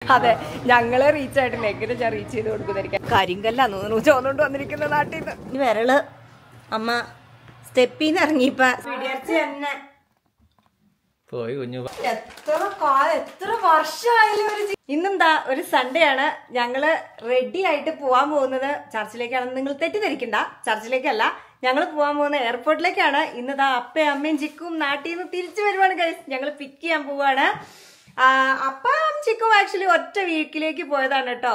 അതെ, ഞങ്ങളെ റീച്ച് ആയിട്ടില്ല. എങ്ങനെ ഞാൻ റീച്ച് ചെയ്ത് കൊടുക്കുന്നതായിരിക്കും. കരിങ്കല്ലാന്ന് തോന്നുന്നു ചോന്നുകൊണ്ട് വന്നിരിക്കുന്ന നാട്ടിൽ നിന്ന്. ഇനി വിരള് അമ്മ സ്റ്റെപ്പിന്ന് ഇറങ്ങിയപ്പോ തന്നെ പോയി കുഞ്ഞു. എത്ര വർഷമായാലും ഇന്നെന്താ ഒരു സൺഡേ ആണ്. ഞങ്ങള് റെഡി ആയിട്ട് പോവാൻ പോകുന്നത് ചർച്ചിലേക്കാണ്. നിങ്ങൾ തെറ്റിദ്ധരിക്കണ്ട, ചർച്ചിലേക്കല്ല, ഞങ്ങൾ പോവാൻ പോകുന്ന എയർപോർട്ടിലേക്കാണ്. ഇന്നതാ അപ്പയും അമ്മയും ചിക്കും നാട്ടിൽ നിന്ന് തിരിച്ചു വരുവാണ് ഗൈസ്. ഞങ്ങൾ പിക്ക് ചെയ്യാൻ പോവാണ്. അപ്പം ചിക്കും ആക്ച്വലി ഒറ്റ വീക്കിലേക്ക് പോയതാണ് കേട്ടോ.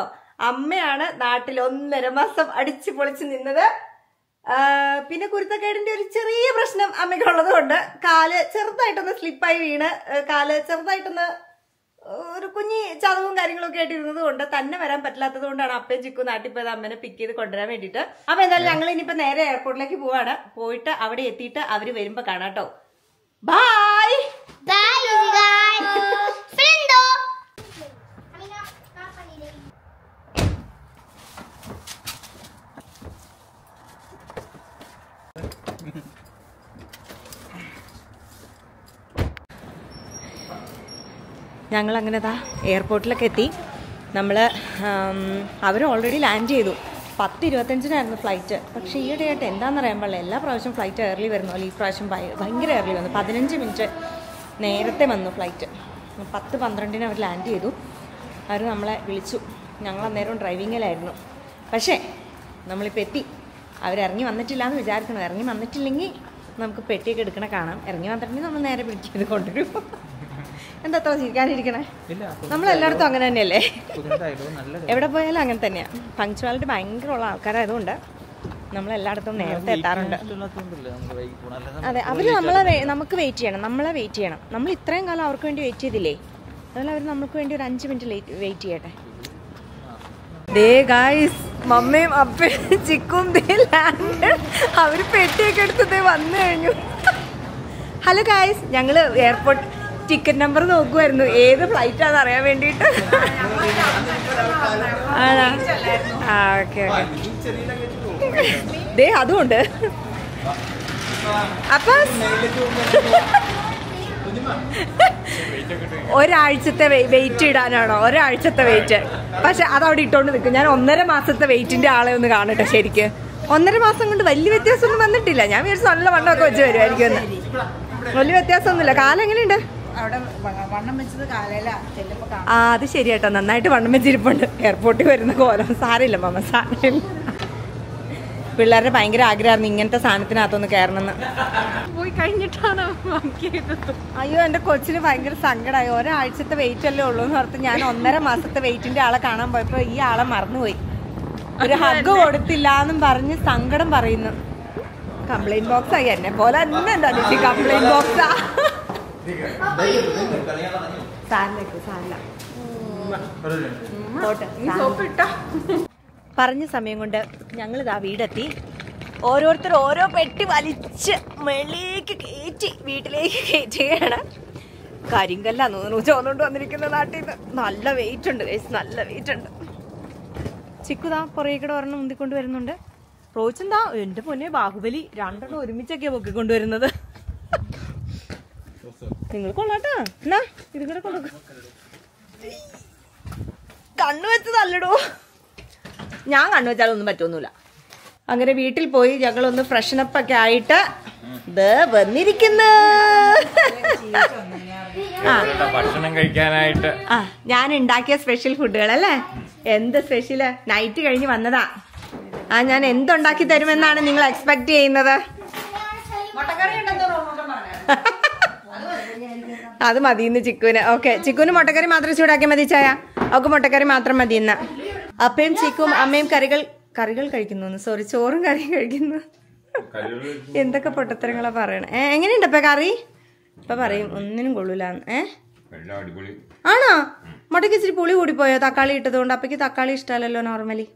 അമ്മയാണ് നാട്ടിൽ 1.5 മാസം അടിച്ചു പൊളിച്ച് നിന്നത്. പിന്നെ കുരുത്തക്കേടിന്റെ ഒരു ചെറിയ പ്രശ്നം അമ്മയ്ക്കുള്ളത് കൊണ്ട് കാല് ചെറുതായിട്ടൊന്ന് സ്ലിപ്പായി വീണ് കാല് ചെറുതായിട്ടൊന്ന് ഒരു കുഞ്ഞി ചതവും കാര്യങ്ങളൊക്കെ ആയിട്ടിരുന്നത് കൊണ്ട് തന്നെ വരാൻ പറ്റാത്തത് കൊണ്ടാണ് അപ്പയും ചിക്കും നാട്ടിൽ പോയത് അമ്മനെ പിക്ക് ചെയ്ത് കൊണ്ടുവരാൻ വേണ്ടിയിട്ട്. അപ്പൊ എന്തായാലും ഞങ്ങൾ ഇനിയിപ്പോ നേരെ എയർപോർട്ടിലേക്ക് പോവാണ്. പോയിട്ട് അവിടെ എത്തിയിട്ട് അവര് വരുമ്പോ കാണാം കേട്ടോ. ബൈ. ഞങ്ങൾ അങ്ങനെ എയർപോർട്ടിലൊക്കെ എത്തി. നമ്മൾ അവർ ഓൾറെഡി ലാൻഡ് ചെയ്തു. 10:25 ഫ്ലൈറ്റ്. പക്ഷേ ഈയിടെയായിട്ട് എന്താണെന്നറിയാൻ പാടില്ല, എല്ലാ പ്രാവശ്യം ഫ്ലൈറ്റ് ഏർലി വരുന്നു. ഈ പ്രാവശ്യം ഭയങ്കര ഏർലി വന്നു. 15 മിനിറ്റ് നേരത്തെ വന്നു ഫ്ലൈറ്റ്. 10:12 അവർ ലാൻഡ് ചെയ്തു. അവർ നമ്മളെ വിളിച്ചു. ഞങ്ങൾ അന്നേരം ഡ്രൈവിങ്ങിലായിരുന്നു. പക്ഷേ നമ്മളിപ്പോൾ എത്തി. അവരിറങ്ങി വന്നിട്ടില്ല എന്ന് വിചാരിക്കണം. ഇറങ്ങി വന്നിട്ടില്ലെങ്കിൽ നമുക്ക് പെട്ടിയൊക്കെ എടുക്കണ കാണാം. ഇറങ്ങി വന്നിട്ടുണ്ടെങ്കിൽ നമ്മൾ നേരെ പിടിച്ച് ചെയ്ത് കൊണ്ടുവരും. എന്താ അത്ര ചിരിക്കാനിരിക്കണേ? നമ്മളെല്ലായിടത്തും അങ്ങനെ തന്നെയല്ലേ, എവിടെ പോയാലും അങ്ങനെ തന്നെയാണ്. പങ്ക്ച്വാലിറ്റി ഭയങ്കരമുള്ള ആൾക്കാരായതുകൊണ്ട് നമ്മളെല്ലായിടത്തും നേരത്തെ എത്താറുണ്ട്. അതെ, അവർ നമുക്ക് വെയിറ്റ് ചെയ്യണം, നമ്മളെ വെയിറ്റ് ചെയ്യണം. നമ്മൾ ഇത്രയും കാലം അവർക്ക് വേണ്ടി വെയിറ്റ് ചെയ്തില്ലേ, അതുപോലെ അവർ നമുക്ക് വേണ്ടി ഒരു 5 മിനിറ്റ് വെയിറ്റ് ചെയ്യട്ടെ. ദേ ഗായ്സ്, മമ്മയും അപ്പയും ചിക്കും അവര് പെട്ടിയൊക്കെ എടുത്ത് വന്നു കഴിഞ്ഞു. ഹലോ ഗായ്സ്, ഞങ്ങള് എയർപോർട്ട് ടിക്കറ്റ് നമ്പർ നോക്കുമായിരുന്നു ഏത് ഫ്ലൈറ്റാന്ന് അറിയാൻ വേണ്ടിട്ട്. ആണോ? ആ, ഓക്കെ. ദേ അതുകൊണ്ട് അപ്പൊ ഒരാഴ്ചത്തെ വെയിറ്റ് ഇടാനാണോ? ഒരാഴ്ചത്തെ വെയിറ്റ്. പക്ഷെ അതവിടെ ഇട്ടോണ്ട് നിൽക്കും. ഞാൻ 1.5 മാസത്തെ വെയിറ്റിന്റെ ആളെ ഒന്ന് കാണട്ടെ. ശരിക്ക് 1.5 മാസം കൊണ്ട് വലിയ വ്യത്യാസമൊന്നും വന്നിട്ടില്ല. ഞാൻ വിചാരിച്ചു നല്ല വണ്ണമൊക്കെ വെച്ച് വരുമായിരിക്കും എന്ന്. വലിയ വ്യത്യാസമൊന്നുമില്ല. കാലം എങ്ങനെയുണ്ട്? ആ, അത് ശരിയാട്ടോ, നന്നായിട്ട് വണ്ണം വെച്ചിരിപ്പുണ്ട്. എയർപോർട്ടിൽ വരുന്ന കോലം. സാരമില്ല മാമ, സാരമില്ല. പിള്ളേരുടെ ഭയങ്കര ആഗ്രഹമായിരുന്നു ഇങ്ങനത്തെ സാധനത്തിനകത്തൊന്ന് കയറണമെന്ന്. പോയി കഴിഞ്ഞിട്ടാണ്. അയ്യോ, എന്റെ കൊച്ചിന് ഭയങ്കര സങ്കടമായി. ഒരാഴ്ചത്തെ വെയിറ്റ് അല്ലേ ഉള്ളൂ എന്ന് പറഞ്ഞ് ഞാൻ 1.5 മാസത്തെ വെയിറ്റിന്റെ ആളെ കാണാൻ പോയപ്പോ ഈ ആളെ മറന്നുപോയി. ഒരു ഹഗ് കൊടുത്തില്ല എന്നും പറഞ്ഞ് സങ്കടം പറയുന്നു. കംപ്ലൈന്റ് ബോക്സ് ആയി. എന്നെ പോലെ തന്നെ എന്താ കംപ്ലൈന്റ് ബോക്സാ. പറഞ്ഞ സമയം കൊണ്ട് ഞങ്ങൾ ഇതാ വീടെത്തി. ഓരോരുത്തർ ഓരോ പെട്ടി വലിച്ച് വെളിയിലേക്ക് കയറ്റി വീട്ടിലേക്ക് കയറ്റുകയാണ്. കരിങ്കല്ലാന്ന് തോന്നുന്നു ചോന്നുകൊണ്ട് വന്നിരിക്കുന്ന നാട്ടിൽ നിന്ന്. നല്ല വെയിറ്റ് ഉണ്ട്, നല്ല വെയിറ്റ് ഉണ്ട്. ചിക്കുതാ പുറകേക്കൂടെ ഒരെണ്ണം മുന്തിക്കൊണ്ട് വരുന്നുണ്ട്. റോച്ചെന്താ എന്റെ പൊന്നെ ബാഹുബലി, 2 ഒരുമിച്ചൊക്കെയാ പൊക്കിക്കൊണ്ടുവരുന്നത്. നിങ്ങൾ കൊള്ളാട്ടാ, എന്നാ ഇതും കൂടെ കൊണ്ടു. കണ്ണു വെച്ച് തല്ലടോ. ഞാൻ കണ്ണു വെച്ചാലൊന്നും പറ്റൊന്നുമില്ല. അങ്ങനെ വീട്ടിൽ പോയി ഞങ്ങളൊന്ന് ഫ്രഷനപ്പ് ഒക്കെ ആയിട്ട് വന്നിരിക്കുന്നു. ഭക്ഷണം കഴിക്കാനായിട്ട് ഞാൻ ഉണ്ടാക്കിയ സ്പെഷ്യൽ ഫുഡുകളല്ലേ. എന്ത് സ്പെഷ്യല്? നൈറ്റ് കഴിഞ്ഞ് വന്നതാ. ഞാൻ എന്തുണ്ടാക്കി തരുമെന്നാണ് നിങ്ങൾ എക്സ്പെക്ട് ചെയ്യുന്നത്? അത് മതിയിന്ന് ചിക്കുവിന്. ഓക്കെ, ചിക്കുവിന് മുട്ടക്കറി മാത്രം ചൂടാക്കി മതി ചായ. അവൾക്ക് മുട്ടക്കറി മാത്രം മതി ഇന്ന്. അപ്പയും ചിക്കും അമ്മയും കറികൾ കഴിക്കുന്നു. സോറി, ചോറും കറിയും കഴിക്കുന്നു. എന്തൊക്കെ പൊട്ടത്തരങ്ങളാ പറയണേ. എങ്ങനെയുണ്ട് അപ്പൊ കറി? ഇപ്പൊ പറയും ഒന്നിനും കൊള്ളൂലെന്ന്. ആണോ? മുട്ടയ്ക്ക് ഇച്ചിരി പുളി കൂടിപ്പോയോ തക്കാളി ഇട്ടതുകൊണ്ട്? അപ്പയ്ക്ക് തക്കാളി ഇഷ്ടമല്ലല്ലോ നോർമലി.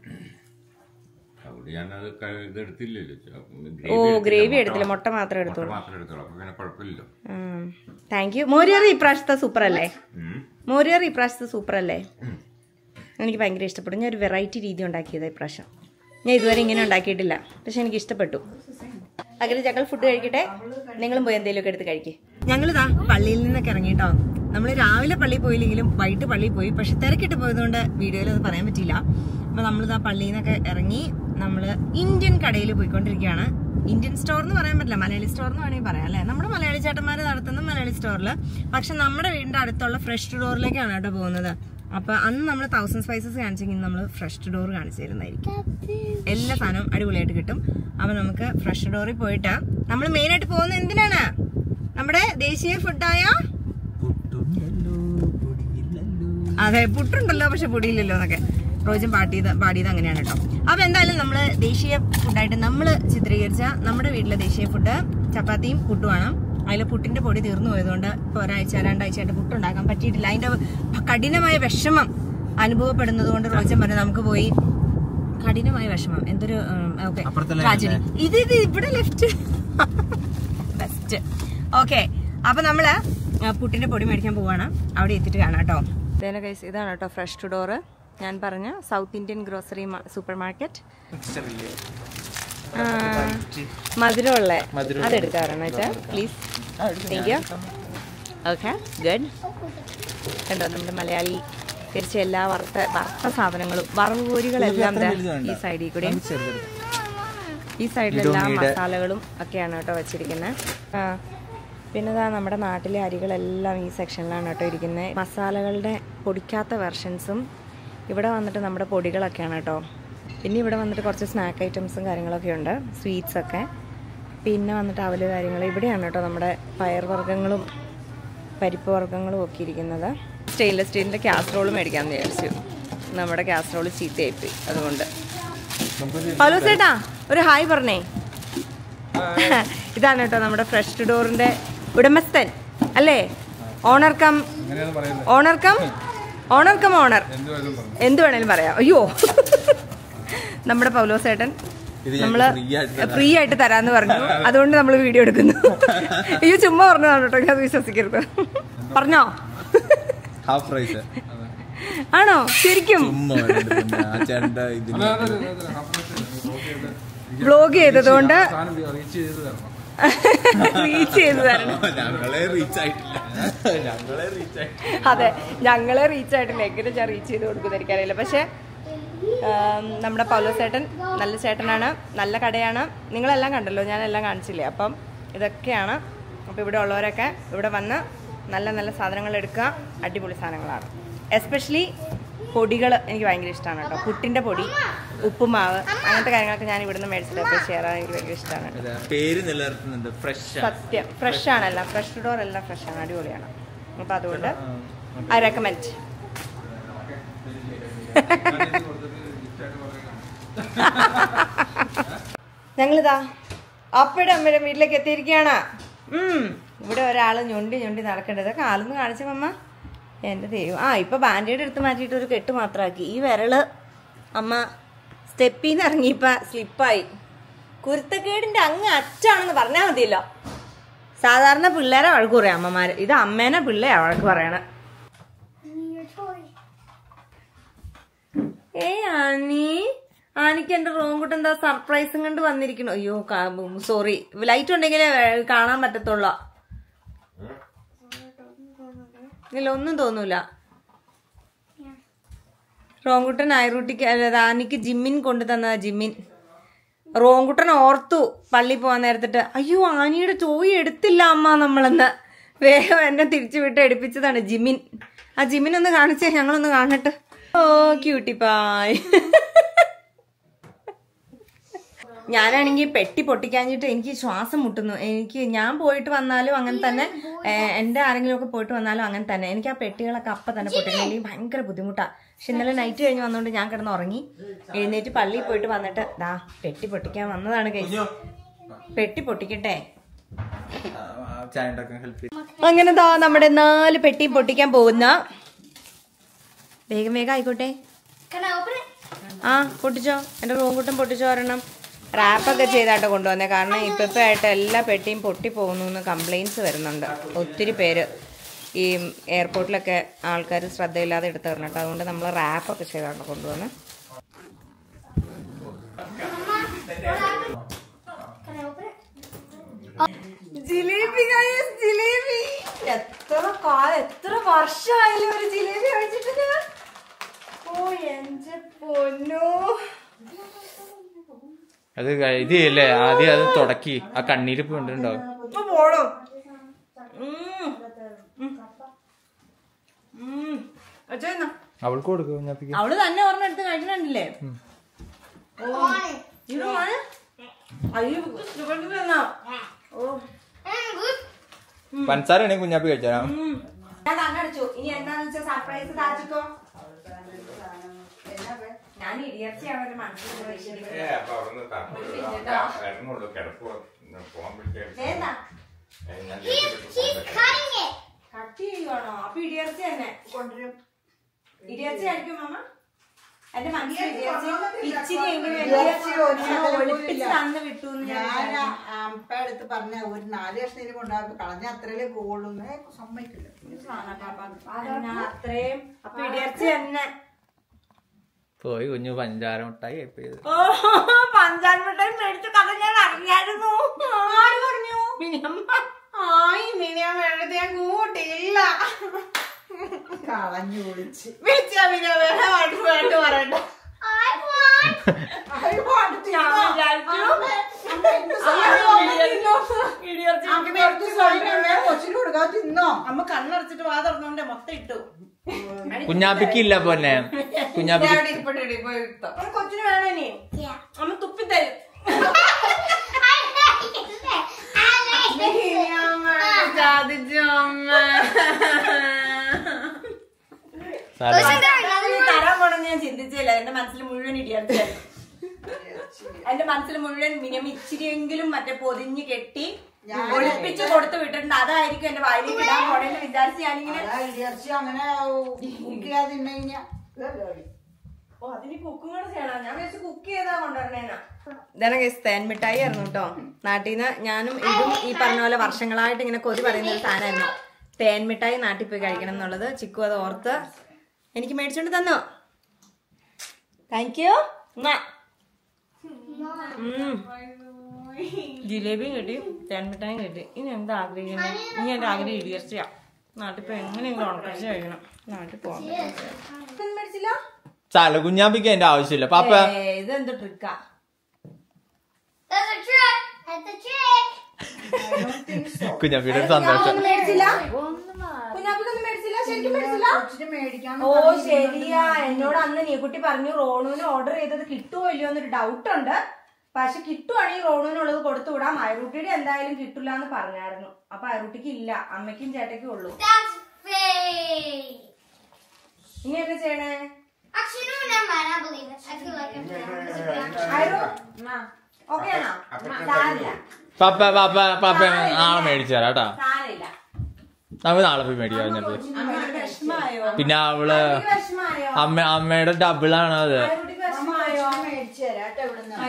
ഓ, ഗ്രേവി എടുത്തില്ല, മുട്ട മാത്രം എടുത്തോളൂ. Thank you. മോരുകറി ഇപ്രാവശ്യത്തെ സൂപ്പർ അല്ലേ? മോരുകറി ഇപ്രാവശ്യത്തെ സൂപ്പർ അല്ലേ? എനിക്ക് ഭയങ്കര ഇഷ്ടപ്പെട്ടു. ഞാൻ ഒരു വെറൈറ്റി രീതി ഉണ്ടാക്കിയത് ഇപ്രാവശ്യം. ഞാൻ ഇതുവരെ ഇങ്ങനെ ഉണ്ടാക്കിയിട്ടില്ല, പക്ഷെ എനിക്ക് ഇഷ്ടപ്പെട്ടു. അങ്ങനെ ഞങ്ങൾ ഫുഡ് കഴിക്കട്ടെ. നിങ്ങളും പോയി എന്തെങ്കിലുമൊക്കെ എടുത്ത് കഴിക്കേ. ഞങ്ങളിതാ പള്ളിയിൽ നിന്നൊക്കെ ഇറങ്ങിട്ടോ. നമ്മൾ രാവിലെ പള്ളിയിൽ പോയില്ലെങ്കിലും വൈകിട്ട് പള്ളിയിൽ പോയി. പക്ഷെ തിരക്കിട്ട് പോയതുകൊണ്ട് വീഡിയോയിൽ അത് പറയാൻ പറ്റിയില്ല. അപ്പൊ നമ്മളിത് ആ പള്ളിയിൽ നിന്നൊക്കെ ഇറങ്ങി നമ്മള് ഇന്ത്യൻ കടയിൽ പോയിക്കൊണ്ടിരിക്കുകയാണ്. ഇന്ത്യൻ സ്റ്റോർ എന്ന് പറയാൻ പറ്റില്ല, മലയാളി സ്റ്റോർ എന്ന് വേണമെങ്കിൽ പറയാം അല്ലെ. നമ്മുടെ മലയാളി ചേട്ടന്മാര് നടത്തുന്ന മലയാളി സ്റ്റോറിൽ, പക്ഷെ നമ്മുടെ വീടിന്റെ അടുത്തുള്ള ഫ്രഷ് സ്റ്റോറിലേക്കാണ് കേട്ടോ പോകുന്നത്. അപ്പൊ അന്ന് നമ്മൾ 1000 സ്പൈസസ് കാണിച്ചെങ്കിൽ നമ്മൾ ഫ്രഷ് ഡോർ കാണിച്ചു തരുന്നതായിരിക്കും. എല്ലാ സാധനവും അടിപൊളിയായിട്ട് കിട്ടും. അപ്പൊ നമുക്ക് ഫ്രഷ് ഡോറിൽ പോയിട്ട് നമ്മൾ മെയിൻ ആയിട്ട് പോകുന്നത് എന്തിനാണ്? നമ്മുടെ ദേശീയ ഫുഡായ അതെ പുട്ടുണ്ടല്ലോ പക്ഷെ പൊടിയില്ലല്ലോ എന്നൊക്കെ റോജൻ പാടിയത് അങ്ങനെയാണ് കേട്ടോ. അപ്പൊ എന്തായാലും നമ്മള് ദേശീയ ഫുഡായിട്ട് നമ്മള് ചിത്രീകരിച്ച നമ്മുടെ വീട്ടിലെ ദേശീയ ഫുഡ് ചപ്പാത്തിയും പുട്ടുമാണ്. അതിൽ പുട്ടിന്റെ പൊടി തീർന്നു പോയതുകൊണ്ട് ഇപ്പൊ 1-2 ആഴ്ചയായിട്ട് പുട്ടുണ്ടാക്കാൻ പറ്റിയിട്ടില്ല. അതിന്റെ കഠിനമായ വിഷമം അനുഭവപ്പെടുന്നത് കൊണ്ട് റോജൻ പറഞ്ഞു നമുക്ക് പോയി. കഠിനമായ വിഷമം എന്തൊരു ട്രാജഡി. ഇത് ഇവിടെ ലെഫ്റ്റ് ബെസ്റ്റ്. ഓക്കെ, അപ്പൊ നമ്മള് പുട്ടിന്റെ പൊടി മേടിക്കാൻ പോവാണ്. അവിടെ എത്തിയിട്ട് കാണാം കേട്ടോ. ഇതാണ് കേട്ടോ ഫ്രഷ് ഡോറ്. ഞാൻ പറഞ്ഞ south Indian grocery super market. മധുരമുള്ള അതെടുക്കാറുണ്ട് please. Thank you. Okay good. കണ്ടോ നമ്മുടെ മലയാളി തിരിച്ച എല്ലാ വറുത്ത സാധനങ്ങളും വറവ് കോരികളെല്ലാം ഈ സൈഡിൽ കൂടെ ഈ സൈഡിലെല്ലാ മസാലകളും ഒക്കെയാണ് കേട്ടോ വെച്ചിരിക്കുന്നത്. പിന്നെ ഇതാ നമ്മുടെ നാട്ടിലെ അരികളെല്ലാം ഈ സെക്ഷനിലാണ് കേട്ടോ ഇരിക്കുന്നത്. മസാലകളുടെ പൊടിക്കാത്ത വെർഷൻസും ഇവിടെ വന്നിട്ട് നമ്മുടെ പൊടികളൊക്കെയാണ് കേട്ടോ. പിന്നെ ഇവിടെ വന്നിട്ട് കുറച്ച് സ്നാക്ക് ഐറ്റംസും കാര്യങ്ങളൊക്കെ ഉണ്ട്, സ്വീറ്റ്സൊക്കെ. പിന്നെ വന്നിട്ട് അവല് കാര്യങ്ങൾ ഇവിടെയാണ് കേട്ടോ നമ്മുടെ പയർവർഗ്ഗങ്ങളും പരിപ്പ് വർഗ്ഗങ്ങളും ഒക്കെ ഇരിക്കുന്നത്. സ്റ്റെയിൻലെസ് സ്റ്റീലിൻ്റെ കാസറോൾ മേടിക്കാമെന്ന് വിചാരിച്ചു. നമ്മുടെ കാസറോൾ ചീത്തയായിപ്പോയി, അതുകൊണ്ട്. ഹലോ ചേട്ടാ ഒരു ഹായ് പറഞ്ഞേ. ഇതാണ് കേട്ടോ നമ്മുടെ ഫ്രഷ് ഡോറിൻ്റെ ഉടമസ്ഥൻ അല്ലേ? ഓണർ കം എന്ത് വേണേലും പറയാം. അയ്യോ നമ്മുടെ പൗലോസേട്ടൻ നമ്മള് ഫ്രീ ആയിട്ട് തരാന്ന് പറഞ്ഞു, അതുകൊണ്ട് നമ്മൾ വീഡിയോ എടുക്കുന്നു. അയ്യോ ചുമ്മാ പറഞ്ഞതാണ് കേട്ടോ, ഞാൻ വിശ്വസിക്കരുത്. പറഞ്ഞോ? ആണോ ശരിക്കും? വ്ലോഗ് ചെയ്തതുകൊണ്ട് റീച്ച് ചെയ്ത് തരണം. അതെ ഞങ്ങളെ റീച്ച് ആയിട്ടില്ല, എങ്ങനെ ഞാൻ റീച്ച് ചെയ്ത് കൊടുക്കുന്നതായിരിക്കറിയില്ല. പക്ഷെ നമ്മുടെ പൗലോസേട്ടൻ നല്ല ചേട്ടനാണ്, നല്ല കടയാണ്. നിങ്ങളെല്ലാം കണ്ടല്ലോ, ഞാനെല്ലാം കാണിച്ചില്ലേ. അപ്പം ഇതൊക്കെയാണ്. അപ്പോൾ ഇവിടെ ഉള്ളവരൊക്കെ ഇവിടെ വന്ന് നല്ല നല്ല സാധനങ്ങൾ എടുക്കുക. അടിപൊളി സാധനങ്ങളാണ്. എസ്പെഷ്യലി പൊടികൾ എനിക്ക് ഭയങ്കര ഇഷ്ടമാണ് കേട്ടോ. പുട്ടിൻ്റെ പൊടി, ഉപ്പുമാവ്, അങ്ങനത്തെ കാര്യങ്ങളൊക്കെ ഞാൻ ഇവിടുന്ന് മേടിച്ചിട്ട് ചെയ്യാൻ എനിക്ക് ഭയങ്കര ഇഷ്ടമാണ്. സത്യം ഫ്രഷ് ആണല്ല, ഫ്രഷ് ഡോർ എല്ലാം ഫ്രഷ് ആണ്, അടിപൊളിയാണ്. അപ്പം അതുകൊണ്ട് ഐ റെക്കമെൻഡ്. ഞങ്ങളിതാ അപ്പയുടെ അമ്മയുടെ വീട്ടിലേക്ക് എത്തിയിരിക്കുകയാണ്. ഇവിടെ ഒരാൾ ഞൊണ്ടി നടക്കേണ്ടത്. കാലൊന്ന് കാണിച്ച അമ്മ, എൻ്റെ ദൈവം. ഇപ്പൊ ബാൻഡേഡ് എടുത്ത് മാറ്റിയിട്ട് ഒരു കെട്ട് മാത്രമാക്കി. ഈ വിരള് അമ്മ സ്റ്റെപ്പിൽ നിന്ന് ഇറങ്ങിയപ്പോ സ്ലിപ്പായി. കുരുത്തക്കേടിന്റെ അങ്ങ് അച്ചാണെന്ന് പറഞ്ഞാൽ മതിയല്ലോ. സാധാരണ പിള്ളേരെ വഴക്ക് പറയാം അമ്മമാര്, ഇത് അമ്മേനെ പിള്ളേരാ വഴക്ക് പറയണ. ആനിക്ക് എന്റെ റോങ്കുട്ട് എന്താ സർപ്രൈസും കണ്ട് വന്നിരിക്കണു. അയ്യോ സോറി, ലൈറ്റ് ഉണ്ടെങ്കിലേ കാണാൻ പറ്റത്തുള്ളൂ. ഇല്ല ഒന്നും തോന്നൂല. റോങ്കുട്ടൻ ആയിറൂട്ടിക്ക് ആനിക്ക് ജിമ്മിൻ കൊണ്ടു തന്നതാ. ജിമ്മിൻ റോങ്കുട്ടൻ ഓർത്തു പള്ളി പോകാൻ നേരത്തിട്ട്, അയ്യോ ആനിയുടെ ടോയ് എടുത്തില്ല അമ്മ നമ്മളെന്ന്. വേഗം എന്നെ തിരിച്ചു വിട്ട് എടുപ്പിച്ചതാണ് ജിമ്മിൻ. ആ ജിമ്മിനൊന്ന് കാണിച്ചേ, ഞങ്ങളൊന്ന് കാണട്ടെ. ഓ ക്യൂട്ടിപ്പായ്. ഞാനാണെങ്കിൽ പെട്ടി പൊട്ടിക്കാഞ്ഞിട്ട് എനിക്ക് ശ്വാസം മുട്ടുന്നു. ഞാൻ പോയിട്ട് വന്നാലും അങ്ങനെ തന്നെ, എൻ്റെ ആരെങ്കിലും ഒക്കെ പോയിട്ട് വന്നാലും അങ്ങനെ തന്നെ. എനിക്ക് ആ പെട്ടികളൊക്കെ അപ്പം തന്നെ പൊട്ടിക്കണം, എനിക്ക് ഭയങ്കര ബുദ്ധിമുട്ടാണ്. പക്ഷെ ഇന്നലെ നൈറ്റ് കഴിഞ്ഞ് വന്നുകൊണ്ട് ഞാൻ കിടന്ന് ഉറങ്ങി. എഴുന്നേറ്റ് പള്ളിയിൽ പോയിട്ട് വന്നിട്ട് ദാ പെട്ടി പൊട്ടിക്കാൻ വന്നതാണ്. കഴിച്ചു പെട്ടി പൊട്ടിക്കട്ടെ. അങ്ങനെ ദാ നമ്മുടെ 4 പെട്ടി പൊട്ടിക്കാൻ പോകുന്ന. വേഗം ആയിക്കോട്ടെ. പൊട്ടിച്ചോ, എൻ്റെ റൂംകൂട്ടം പൊട്ടിച്ചോ ഒരെണ്ണം. റാപ്പൊക്കെ ചെയ്തായിട്ട് കൊണ്ടുവന്നേ, കാരണം ഇപ്പം ആയിട്ട് എല്ലാ പെട്ടിയും പൊട്ടി പോകുന്നു എന്ന് കംപ്ലയിൻറ്റ്സ് വരുന്നുണ്ട്. ഒത്തിരി പേര് ഈ എയർപോർട്ടിലൊക്കെ ആൾക്കാർ ശ്രദ്ധയില്ലാതെ എടുത്ത് തരണം കേട്ടോ. അതുകൊണ്ട് നമ്മൾ റാപ്പൊക്കെ ചെയ്തായിട്ട് കൊണ്ടുവന്ന്. ജിലേബി ജിലേബി എത്ര വർഷമായാലും ഒരു ജിലേബി കഴിച്ചിട്ടില്ല. ഓ എന്റെ പൊന്നോ. അത് ഇത് അല്ലേ ആദ്യം അത് തുടക്കി ആ കണ്ണീര് വീണ്ടുണ്ടാവും. ഇപ്പൊ പോണോ? അവൾക്ക് കൊടുക്കും. അവള് തന്നെ ഒരെണ്ണം എടുത്ത് കഴിക്കണില്ലേ? പഞ്ചസാര കുഞ്ഞാപ്പി കഴിച്ചാ. ഞാൻ കണ്ണടച്ചു. ഇനി എന്താന്ന് വെച്ചാൽ സർപ്രൈസ് താച്ചിക്കോ. ഞാൻ ഇടിയർച്ചയാണ് ഒരു മനസ്സിൽ കട്ട് ചെയ്യുവാണോ? അപ്പൊ ഇടിയർച്ച തന്നെ കൊണ്ടുവരും. ഇടിയർച്ച ആയിരിക്കും മാമ. എന്റെ മനസ്സിൽ ഇച്ചിരി ഒളിപ്പിച്ച് തന്ന് വിട്ടു. ഞാൻ അമ്മടുത്ത് പറഞ്ഞ ഒരു 4 വർഷത്തേക്ക് കൊണ്ടാകും കളഞ്ഞ അത്രയല്ലേ പോകുള്ളൂ. സമ്മതിക്കില്ല. അത്രയും അപ്പൊ ഇടിയർച്ച തന്നെ പോയി കുഞ്ഞു പഞ്ചാര മിഠായി. പഞ്ചാര മിഠായി മേടിച്ച കഥ ഞാൻ അറിഞ്ഞായിരുന്നു. ആര് പറഞ്ഞു? മിനിയമ്മ വേണ്ടത് ഞാൻ കൂട്ടിയില്ല. കളഞ്ഞു വിളിച്ച് വിളിച്ചാ പിന്നെ വേണ്ട പറയണ്ട. കൊച്ചിന് കൊടുക്കാതെ തിന്നോ? അമ്മ കണ്ണടച്ചിട്ട് വാ തുറന്നോണ്ടേ മൊത്തം ഇട്ടു. കുഞ്ഞാപ്പിക്കില്ല പോന്നെ. കുഞ്ഞാപ്പിക്ക് കൊച്ചിന് വേണോ ഇനി? അമ്മ തുപ്പിത്തരും. തരാൻ പോണെന്ന് ഞാൻ ചിന്തിച്ചില്ല. എന്റെ മനസ്സിൽ മുഴുവൻ ഇടിയർച്ചയായിരുന്നു. എന്റെ മനസ്സിൽ മുഴുവൻ മിനിമം ഇച്ചിരിയെങ്കിലും മറ്റേ പൊതിഞ്ഞ് കെട്ടി ഒളിപ്പിച്ച് കൊടുത്തു വിട്ടിട്ടുണ്ട്. അതായിരിക്കും എന്റെ വായിലേക്ക് ഇടാൻ പോണെന്ന് വിചാരിച്ച് ഞാനിങ്ങനെ ഇടിയർച്ചി അങ്ങനെ കുക്കിയാതെ തിന്നു കഴിഞ്ഞാ. ഓ അതിന് കുക്കും കൂടെ ചെയ്യണം. ഞാൻ വിചാരിച്ചു കുക്ക് ചെയ്താ കൊണ്ടുവരണേനാ. ഇതാണ് തേൻ മിഠായി ആയിരുന്നു കേട്ടോ. നാട്ടിൽ നിന്ന് ഞാനും ഇതും ഈ പറഞ്ഞ പോലെ വർഷങ്ങളായിട്ട് ഇങ്ങനെ കൊതി പറയുന്ന ഒരു സാധനമായിരുന്നു. തേൻ മിഠായി നാട്ടിൽ പോയി കഴിക്കണം എന്നുള്ളത്. ചിക്കു അത് ഓർത്ത് എനിക്ക് മേടിച്ചോണ്ട് തന്നു. Thank you. ജിലേബിയും കിട്ടി, തേൻ മിഠായും കിട്ടി. ഇനി എന്താ ആഗ്രഹിക്കുന്നത്? ഇനി എന്റെ ആഗ്രഹം ഇടിയർച്ചയാ. നാട്ടിൽ പോയി എങ്ങനെയെങ്കിലും ഉണക്കടിച്ച് കഴിക്കണം. നാട്ടിൽ പോകാൻ മേടിച്ചില്ല. ചാല കുഞ്ഞാപ്പിക്ക് അതിന്റെ ആവശ്യമില്ല. പാപ്പ ഇതെന്ത് ട്രിക്കാ? കുഞ്ഞാപ്പിയുടെ സന്തോഷം. ഓ ശരിയാ. എന്നോട് അന്ന് നീക്കുട്ടി പറഞ്ഞു റോണുവിന് ഓർഡർ ചെയ്തത് കിട്ടുമോ ഇല്ലയോ എന്നൊരു ഡൗട്ട് ഉണ്ട്. പക്ഷെ കിട്ടുവാണെങ്കിൽ റോണുവിനുള്ളത് കൊടുത്തു വിടാം. അയറൂട്ടിയുടെ എന്തായാലും കിട്ടില്ല എന്ന് പറഞ്ഞായിരുന്നു. അപ്പൊ അയറൂട്ടിക്ക് ഇല്ല, അമ്മയ്ക്കും ചേട്ടയ്ക്കും ഉള്ളൂ. ഇനി എന്താ ചെയ്യണേ? ഓക്കെ ആണോ? സാരില്ല. പാപ്പ പാപ്പ പാപ്പ നാളെ മേടിച്ചു തരാം കേട്ടാ. സാരില്ല. നമുക്ക് നാളെ പോയി മേടിക്കാം. പിന്നെ അവള് അമ്മയുടെ ഡബിളാണ് അത്.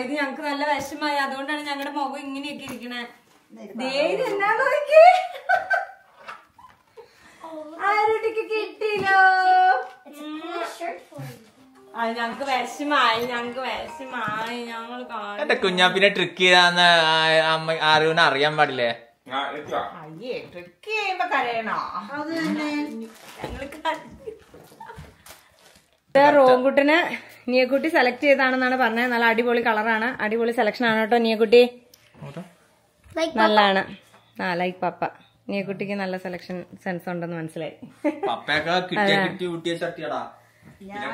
ഇത് ഞങ്ങക്ക് നല്ല വിഷമായി. അതുകൊണ്ടാണ് ഞങ്ങളുടെ മുഖം ഇങ്ങനെയൊക്കെ ഇരിക്കണേ. ആരോട്ടിക്ക് കിട്ടിയില്ലോ. ഞങ്ങക്ക് വിഷമായി. എന്റെ കുഞ്ഞാപ്പിനെ ട്രിക്ക് ചെയ്താന്ന് അമ്മ ആരോന്ന് അറിയാൻ പാടില്ലേ? അയ്യേ ട്രിക്ക് ചെയ്യുമ്പോ കരയണോ? അത് തന്നെ. റോങ്കുട്ടിന് നിയക്കുട്ടി സെലക്ട് ചെയ്താണെന്നാണ് പറഞ്ഞത്. നല്ല അടിപൊളി കളറാണ്, അടിപൊളി സെലക്ഷൻ ആണ് കേട്ടോ നിയക്കുട്ടി. നല്ലതാണ്. ലൈക്ക് പപ്പ. നിയക്കുട്ടിക്ക് നല്ല സെലക്ഷൻ സെൻസ് ഉണ്ടെന്ന് മനസ്സിലായി.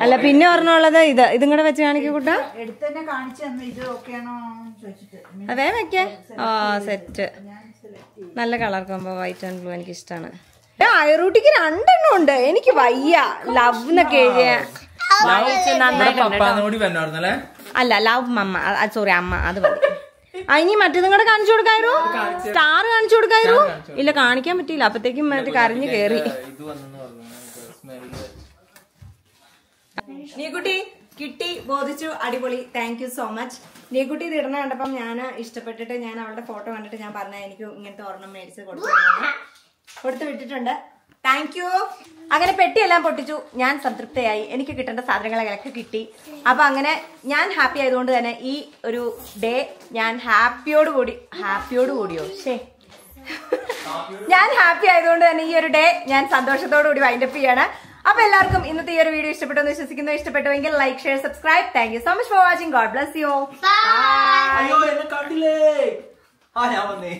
അല്ല പിന്നെ പറഞ്ഞുള്ളത് ഇതും കൂടെ വെച്ച് കാണിക്കൂ കൂട്ടാ. എടുത്തന്നെ കാണിച്ചു തന്നു. ഇത് ഓക്കെയാണോ ചോദിച്ചിട്ട് അതേ വെക്കേ. സെറ്റ് നല്ല colour combo white and blue എനിക്ക് ഇഷ്ടമാണ്. അയറൂട്ടിക്ക് 2 എണ്ണം ഉണ്ട്. എനിക്ക് വയ്യ. ലവ് എന്നൊക്കെ എഴുതിയ അല്ല ലവ് മമ്മ, സോറി അമ്മ, അത് മതി. ഇനി മറ്റേതും കൂടെ കാണിച്ചു കൊടുക്കായിരുന്നു. സ്റ്റാർ കാണിച്ചു കൊടുക്കായിരുന്നു. ഇല്ല കാണിക്കാൻ പറ്റിയില്ല. അപ്പത്തേക്കും മറ്റേ കരഞ്ഞു കേറി. നീക്കുട്ടി കിട്ടി, ബോധിച്ചു, അടിപൊളി. Thank you so much. നീക്കുട്ടി ഇത് ഇടണ കണ്ടപ്പം ഞാൻ ഇഷ്ടപ്പെട്ടിട്ട് ഞാൻ അവളുടെ ഫോട്ടോ കണ്ടിട്ട് ഞാൻ പറഞ്ഞ എനിക്ക് ഇങ്ങനത്തെ ഒരെണ്ണം മേടിച്ച് കൊടുത്തു വിട്ടിട്ടുണ്ട്. Thank you. അങ്ങനെ പെട്ടിയെല്ലാം പൊട്ടിച്ചു. ഞാൻ സംതൃപ്തയായി. എനിക്ക് കിട്ടേണ്ട സാധനങ്ങളൊക്കെ കിട്ടി. അപ്പൊ അങ്ങനെ ഞാൻ ഹാപ്പി ആയതുകൊണ്ട് തന്നെ ഈ ഒരു ഡേ ഞാൻ ഹാപ്പിയോട് കൂടിയോ ഞാൻ ഹാപ്പി ആയതുകൊണ്ട് തന്നെ ഈ ഒരു ഡേ ഞാൻ സന്തോഷത്തോടു കൂടി വൈൻഡപ്പ് ചെയ്യാണ്. അപ്പൊ എല്ലാവർക്കും ഇന്നത്തെ ഈ ഒരു വീഡിയോ ഇഷ്ടപ്പെട്ടെന്ന് വിശ്വസിക്കുന്നു. ഇഷ്ടപ്പെട്ടുവെങ്കിൽ like, share, subscribe. Thank you so much for watching. God bless you. അയ്യോ എന്നെ കണ്ടില്ലേ? ഞാൻ വന്നേ.